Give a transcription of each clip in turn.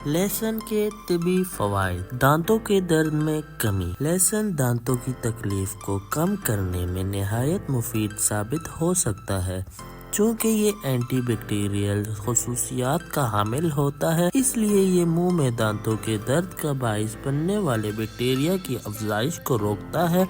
लहसुन के तिबी फवाइद। दांतों के दर्द में कमी। लहसुन दांतों की तकलीफ को कम करने में निहायत मुफीद साबित हो सकता है। चूँकि ये एंटी बैक्टीरियल खसूसियात का हामिल होता है, इसलिए ये मुंह में दांतों के दर्द का बाइस बनने वाले बैक्टीरिया की अफजाइश को रोकता है।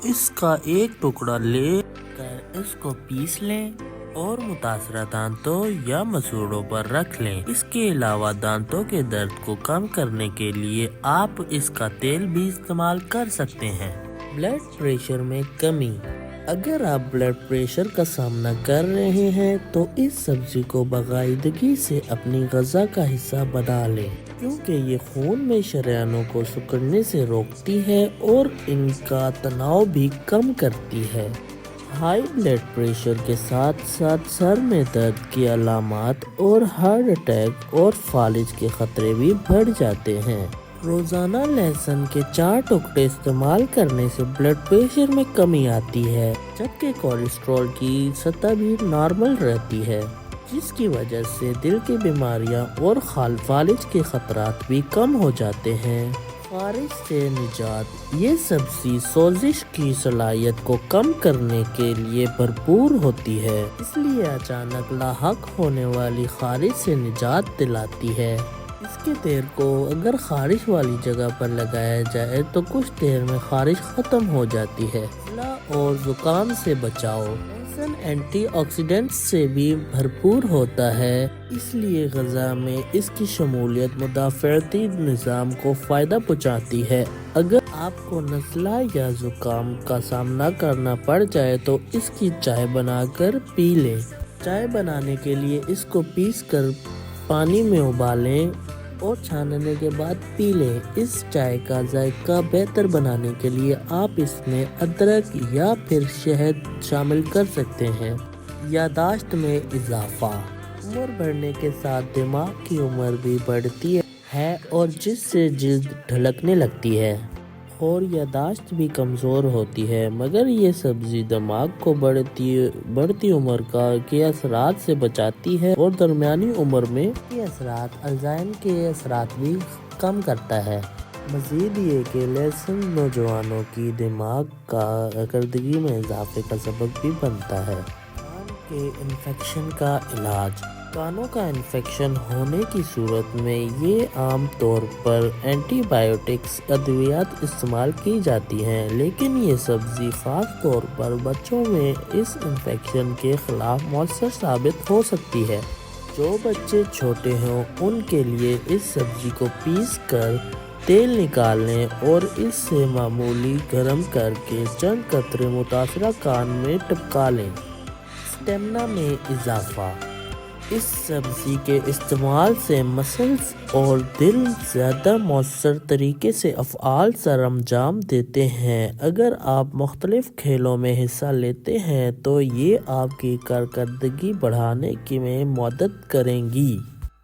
इसका एक टुकड़ा ले कर इसको पीस लें और मुतासरा दांतों या मसूड़ों पर रख लें। इसके अलावा दांतों के दर्द को कम करने के लिए आप इसका तेल भी इस्तेमाल कर सकते हैं। ब्लड प्रेशर में कमी। अगर आप ब्लड प्रेशर का सामना कर रहे हैं तो इस सब्जी को बाकायदगी से अपनी ग़िज़ा का हिस्सा बना लें, क्योंकि ये खून में शरीयानों को सिकुड़ने से रोकती है और इनका तनाव भी कम करती है। हाई ब्लड प्रेशर के साथ साथ सर में दर्द की अलामात और हार्ट अटैक और फालिज के खतरे भी बढ़ जाते हैं। रोज़ाना लहसुन के 4 टुकड़े इस्तेमाल करने से ब्लड प्रेशर में कमी आती है, जबकि कोलेस्ट्रॉल की सतह भी नॉर्मल रहती है, जिसकी वजह से दिल की बीमारियां और फालिज के खतरात भी कम हो जाते हैं। खारिश से निजात। ये सब्जी सोजिश की सलाहियत को कम करने के लिए भरपूर होती है, इसलिए अचानक लाहक होने वाली खारिश से निजात दिलाती है। इसके तेल को अगर खारिश वाली जगह पर लगाया जाए तो कुछ देर में खारिश खत्म हो जाती है। गला और जुकाम से बचाओ। लहसुन एंटीऑक्सीडेंट्स से भी भरपूर होता है, इसलिए ग़िज़ा में इसकी शमूलियत मुदाफ़ाती निज़ाम को फ़ायदा पहुँचाती है। अगर आपको नज़ला या ज़ुकाम का सामना करना पड़ जाए तो इसकी चाय बनाकर पी लें। चाय बनाने के लिए इसको पीस कर पानी में उबालें और छानने के बाद पी लें। इस चाय का जायका बेहतर बनाने के लिए आप इसमें अदरक या फिर शहद शामिल कर सकते हैं। यादाश्त में इजाफा। उम्र बढ़ने के साथ दिमाग की उम्र भी बढ़ती है और जिससे जिल्द ढलकने लगती है और यादाश्त भी कमज़ोर होती है, मगर ये सब्ज़ी दिमाग को बढ़ती उम्र के असरात से बचाती है और दरमियानी उम्र में ये असरात अल्जाइमर के असरात भी कम करता है। मज़ीद ये कि लहसुन नौजवानों की दिमाग का कार्रवाई में इजाफे का सबब भी बनता है। कान के इन्फेक्शन का इलाज। कानों का इन्फेक्शन होने की सूरत में ये आम तौर पर एंटीबायोटिक्स अद्वियात इस्तेमाल की जाती हैं, लेकिन ये सब्ज़ी ख़ास तौर पर बच्चों में इस इन्फेक्शन के ख़िलाफ़ मौसर साबित हो सकती है। जो बच्चे छोटे हों उनके लिए इस सब्ज़ी को पीस कर तेल निकाल लें और इससे मामूली गर्म करके चंद कतरे मुतासरा कान में टपका लें। स्टेमिना में इजाफा। इस सब्ज़ी के इस्तेमाल से मसल्स और दिल ज़्यादा मौसर तरीके से अफ़आल सरअंजाम देते हैं। अगर आप मुख्तलिफ खेलों में हिस्सा लेते हैं तो ये आपकी कारकर्दगी बढ़ाने में मदद करेंगी।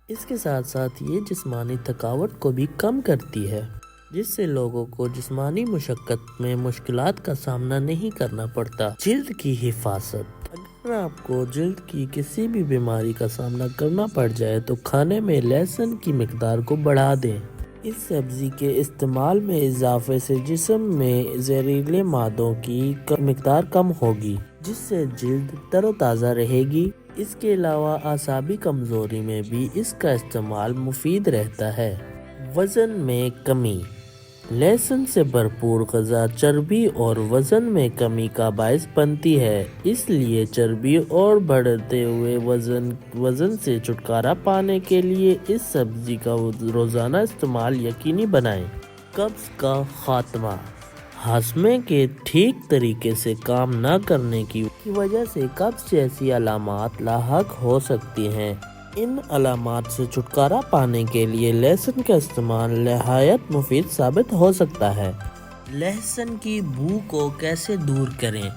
इसके साथ साथ ये जिस्मानी थकावट को भी कम करती है, जिससे लोगों को जिस्मानी मुशक्क़त में मुश्किलात का सामना नहीं करना पड़ता। जिल्द की हिफाजत। अगर आपको जिल्द की किसी भी बीमारी का सामना करना पड़ जाए तो खाने में लहसुन की मिकदार को बढ़ा दें। इस सब्ज़ी के इस्तेमाल में इजाफे से जिस्म में जहरीले मादों की मिकदार कम होगी, जिससे जिल्द तरोताज़ा रहेगी। इसके अलावा आसाबी कमज़ोरी में भी इसका इस्तेमाल मुफीद रहता है। वज़न में कमी। लहसुन से भरपूर ग़िज़ा चर्बी और वज़न में कमी का बायस बनती है, इसलिए चर्बी और बढ़ते हुए वज़न से छुटकारा पाने के लिए इस सब्ज़ी का रोज़ाना इस्तेमाल यकीनी बनाएं। कब्ज़ का ख़ात्मा। हाज़मे के ठीक तरीके से काम न करने की वजह से कब्ज़ जैसी अलामात लाहक हो सकती हैं। इन अलामात से छुटकारा पाने के लिए लहसुन का इस्तेमाल निहायत मुफीद साबित हो सकता है। लहसुन की बू को कैसे दूर करें?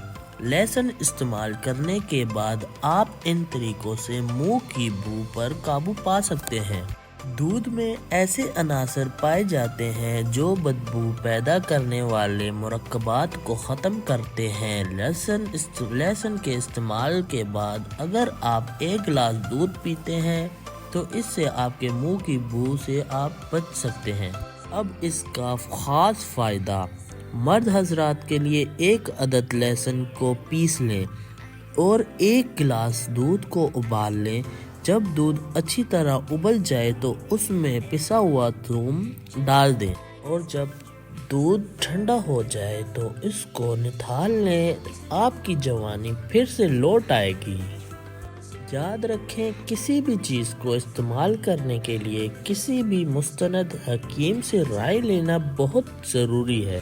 लहसुन इस्तेमाल करने के बाद आप इन तरीकों से मुंह की बू पर काबू पा सकते हैं। दूध में ऐसे अनासर पाए जाते हैं जो बदबू पैदा करने वाले मुरक्कबात को ख़त्म करते हैं। लहसुन के इस्तेमाल के बाद अगर आप 1 गिलास दूध पीते हैं تو اس سے آپ کے منہ کی بو سے آپ بچ سکتے ہیں۔ اب اس کا خاص فائدہ، مرد حضرات کے لیے 1 عدد لہسن کو پیس لیں اور 1 گلاس دودھ کو ابال لیں۔ جب دودھ اچھی طرح ابل جائے تو اس میں پسا ہوا تھوم ڈال دیں اور جب دودھ ٹھنڈا ہو جائے تو اس کو نتھال لیں۔ آپ کی جوانی پھر سے لوٹ آئے گی۔ یاد رکھیں، کسی بھی چیز کو استعمال کرنے کے لیے کسی بھی مستند حکیم سے رائے لینا بہت ضروری ہے۔